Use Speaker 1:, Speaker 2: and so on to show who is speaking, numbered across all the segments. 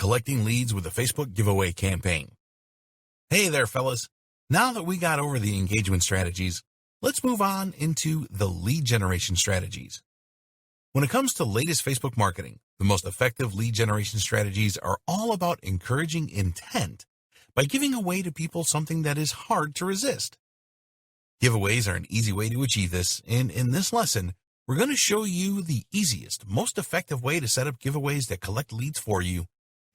Speaker 1: collecting leads with a Facebook giveaway campaign. Hey there, fellas. Now that we got over the engagement strategies, let's move on into the lead generation strategies. When it comes to latest Facebook marketing, the most effective lead generation strategies are all about encouraging intent by giving away to people something that is hard to resist. Giveaways are an easy way to achieve this, and in this lesson, we're going to show you the easiest, most effective way to set up giveaways that collect leads for you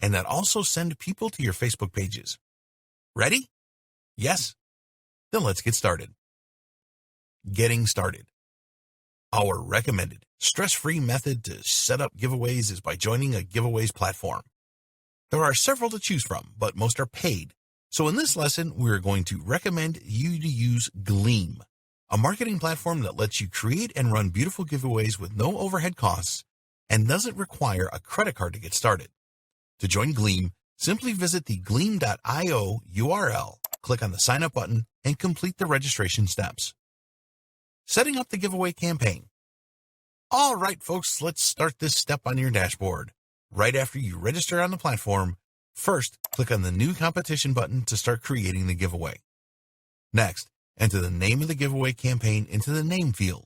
Speaker 1: and that also send people to your Facebook pages. Ready? Yes? Then let's get started. Getting started. Our recommended stress-free method to set up giveaways is by joining a giveaways platform. There are several to choose from, but most are paid. So in this lesson, we're going to recommend you to use Gleam, a marketing platform that lets you create and run beautiful giveaways with no overhead costs and doesn't require a credit card to get started. To join Gleam, simply visit the gleam.io URL, click on the sign up button, and complete the registration steps. Setting up the giveaway campaign. All right, folks, let's start this step on your dashboard. Right after you register on the platform, first, click on the New Competition button to start creating the giveaway. Next, enter the name of the giveaway campaign into the name field.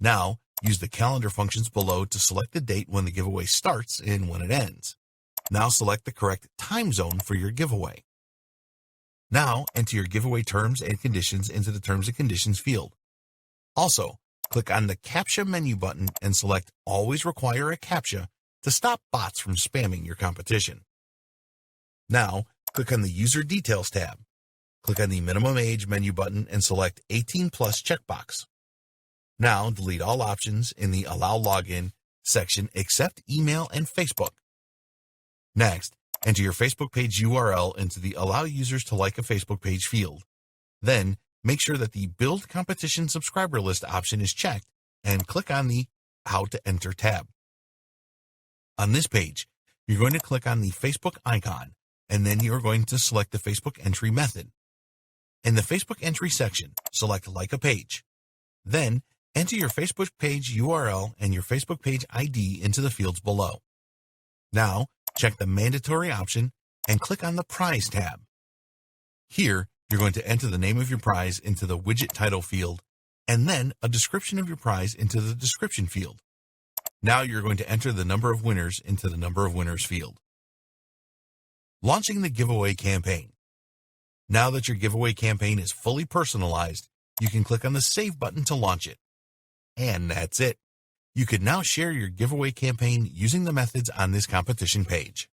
Speaker 1: Now, use the calendar functions below to select the date when the giveaway starts and when it ends. Now select the correct time zone for your giveaway. Now, enter your giveaway terms and conditions into the Terms and Conditions field. Also, click on the CAPTCHA menu button and select Always Require a CAPTCHA to stop bots from spamming your competition. Now, click on the User Details tab. Click on the Minimum Age menu button and select 18+ checkbox. Now, delete all options in the Allow Login section except email and Facebook. Next, enter your Facebook page URL into the Allow Users to Like a Facebook Page field. Then, make sure that the Build Competition Subscriber List option is checked and click on the How to Enter tab. On this page, you're going to click on the Facebook icon, and then you're going to select the Facebook entry method. In the Facebook entry section, select Like a Page. Then, enter your Facebook page URL and your Facebook page ID into the fields below. Now, check the Mandatory option and click on the Prize tab. Here, you're going to enter the name of your prize into the Widget Title field, and then a description of your prize into the Description field. Now you're going to enter the number of winners into the Number of Winners field. Launching the giveaway campaign. Now that your giveaway campaign is fully personalized, you can click on the Save button to launch it. And that's it. You can now share your giveaway campaign using the methods on this competition page.